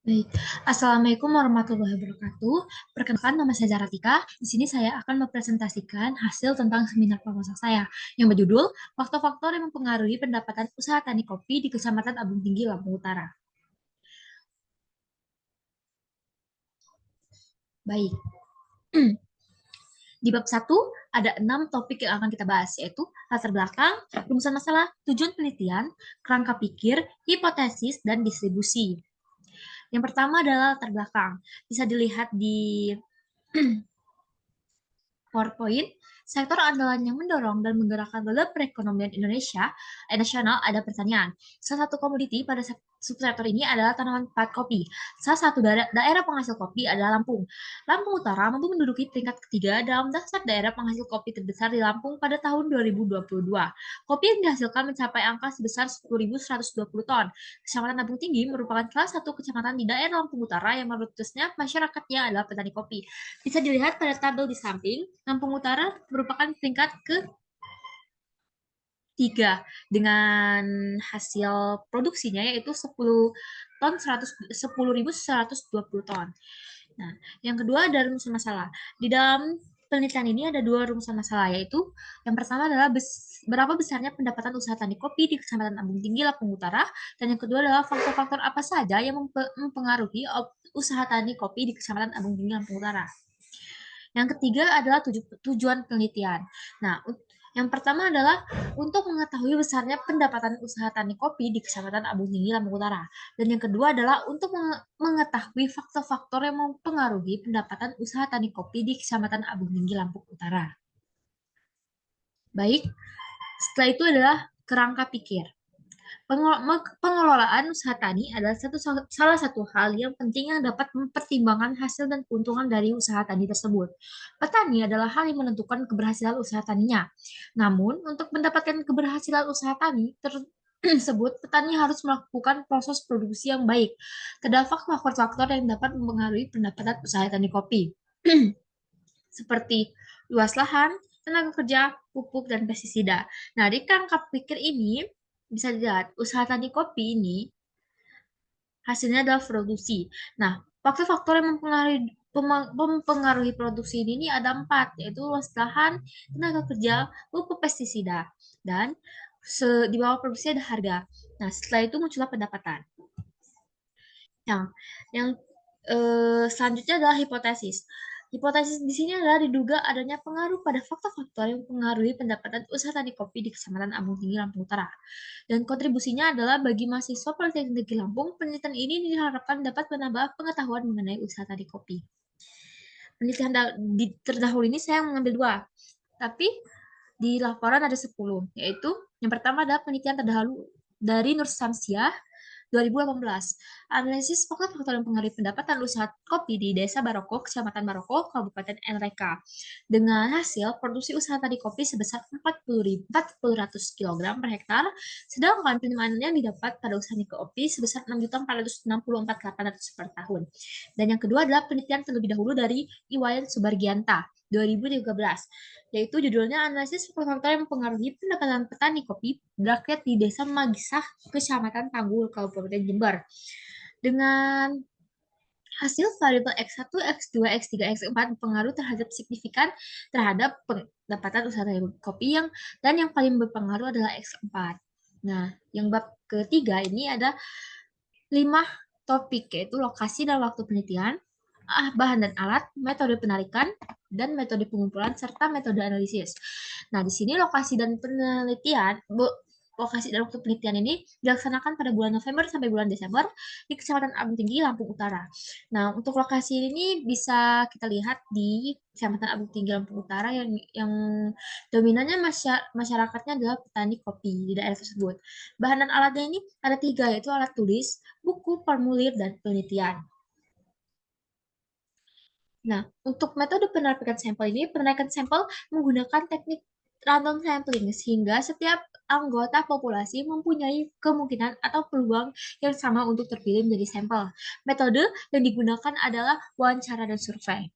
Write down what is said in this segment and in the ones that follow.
Baik, Assalamualaikum warahmatullahi wabarakatuh. Perkenalkan, nama saya Zaratika. Di sini saya akan mempresentasikan hasil tentang seminar proposal saya yang berjudul Faktor-faktor yang mempengaruhi pendapatan usaha tani kopi di Kecamatan Abung Tinggi, Lampung Utara. Baik, di bab 1 ada 6 topik yang akan kita bahas, yaitu latar belakang, rumusan masalah, tujuan penelitian, kerangka pikir, hipotesis, dan distribusi. Yang pertama adalah latar belakang. Bisa dilihat di PowerPoint, sektor andalan yang mendorong dan menggerakkan roda perekonomian Indonesia nasional ada pertanian. Salah satu komoditi pada subsektor ini adalah tanaman pad kopi. Salah satu daerah penghasil kopi adalah Lampung. Lampung Utara mampu menduduki peringkat ketiga dalam daftar daerah penghasil kopi terbesar di Lampung pada tahun 2022. Kopi yang dihasilkan mencapai angka sebesar 10.120 ton. Kecamatan Abung Tinggi merupakan salah satu kecamatan di daerah Lampung Utara yang mayoritasnya masyarakatnya adalah petani kopi. Bisa dilihat pada tabel di samping, Lampung Utara merupakan peringkat ketiga dengan hasil produksinya yaitu 10.120 ton. Nah, yang kedua ada rumusan masalah. Di dalam penelitian ini ada dua rumusan masalah, yaitu yang pertama adalah berapa besarnya pendapatan usaha tani kopi di Kecamatan Abung Tinggi, Lampung Utara, dan yang kedua adalah faktor-faktor apa saja yang mempengaruhi usaha tani kopi di Kecamatan Abung Tinggi, Lampung Utara. Yang ketiga adalah tujuan penelitian. Nah, yang pertama adalah untuk mengetahui besarnya pendapatan usaha tani kopi di Kecamatan Abung Tinggi, Lampung Utara. Dan yang kedua adalah untuk mengetahui faktor-faktor yang mempengaruhi pendapatan usaha tani kopi di Kecamatan Abung Tinggi, Lampung Utara. Baik, setelah itu adalah kerangka pikir. Pengelolaan usaha tani adalah salah satu hal yang penting yang dapat mempertimbangkan hasil dan keuntungan dari usaha tani tersebut. Petani adalah hal yang menentukan keberhasilan usaha taninya. Namun, untuk mendapatkan keberhasilan usaha tani tersebut, petani harus melakukan proses produksi yang baik. Terdapat faktor-faktor yang dapat mempengaruhi pendapatan usaha tani kopi, seperti luas lahan, tenaga kerja, pupuk, dan pestisida. Nah, di kerangka pikir ini bisa dilihat usaha tani kopi ini hasilnya adalah produksi. Nah, faktor-faktor yang mempengaruhi produksi ini ada 4, yaitu luas lahan, tenaga kerja, pupuk pestisida, dan di bawah produksi ada harga. Nah, setelah itu muncullah pendapatan. Yang selanjutnya adalah hipotesis. Hipotesis di sini adalah diduga adanya pengaruh pada faktor-faktor yang mempengaruhi pendapatan usaha tani kopi di Kecamatan Abung Tinggi, Lampung Utara. Dan kontribusinya adalah bagi mahasiswa Politeknik Negeri Lampung, penelitian ini diharapkan dapat menambah pengetahuan mengenai usaha tani kopi. Penelitian terdahulu ini saya mengambil 2, tapi di laporan ada 10, yaitu yang pertama adalah penelitian terdahulu dari Nur Samsiah 2018. Analisis faktor-faktor yang mempengaruhi pendapatan usaha kopi di Desa Baroko, Kecamatan Baroko, Kabupaten NRK. Dengan hasil produksi usaha tadi kopi sebesar 40.400 kg per hektar, sedangkan penerimaan yang didapat pada usaha kopi sebesar 6.464.800 per tahun. Dan yang kedua adalah penelitian terlebih dahulu dari Iwayan Subargianta 2013, yaitu judulnya Analisis Faktor-Faktor yang Mempengaruhi Pendapatan Petani Kopi Rakyat di Desa Magisah, Kecamatan Tanggul, Kabupaten Jember. Dengan hasil variabel X1, X2, X3, X4 berpengaruh terhadap signifikan terhadap pendapatan usaha kopi dan yang paling berpengaruh adalah X4. Nah, yang bab ketiga ini ada 5 topik, yaitu lokasi dan waktu penelitian, bahan dan alat, metode penarikan, dan metode pengumpulan, serta metode analisis. Nah, di sini lokasi dan waktu penelitian ini dilaksanakan pada bulan November sampai bulan Desember di Kecamatan Abung Tinggi, Lampung Utara. Nah, untuk lokasi ini bisa kita lihat di Kecamatan Abung Tinggi, Lampung Utara yang dominannya masyarakatnya adalah petani kopi di daerah tersebut. Bahan dan alatnya ini ada 3, yaitu alat tulis, buku, formulir, dan penelitian. Nah, untuk metode penarikan sampel ini, penarikan sampel menggunakan teknik random sampling, sehingga setiap anggota populasi mempunyai kemungkinan atau peluang yang sama untuk terpilih menjadi sampel. Metode yang digunakan adalah wawancara dan survei.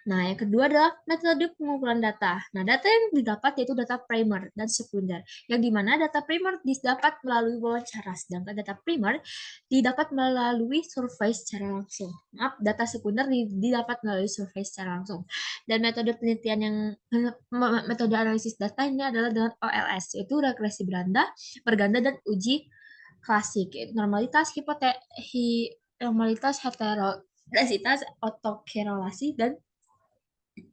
Nah, yang kedua adalah metode pengumpulan data. Nah, data yang didapat yaitu data primer dan sekunder, yang dimana data primer didapat melalui wawancara, sedangkan data primer didapat melalui survei secara langsung. Maaf, data sekunder didapat melalui survei secara langsung. Dan metode penelitian yang metode analisis data ini adalah dengan OLS, yaitu regresi berganda dan uji klasik, yaitu normalitas, heterogeneitas, autokorelasi, dan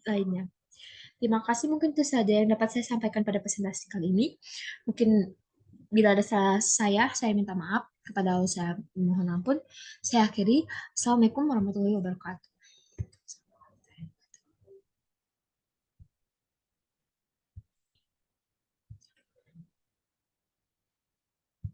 lainnya. Terima kasih, mungkin itu saja yang dapat saya sampaikan pada presentasi kali ini. Mungkin bila ada salah saya minta maaf. Kepada Allah saya mohon ampun. Saya akhiri. Assalamualaikum warahmatullahi wabarakatuh.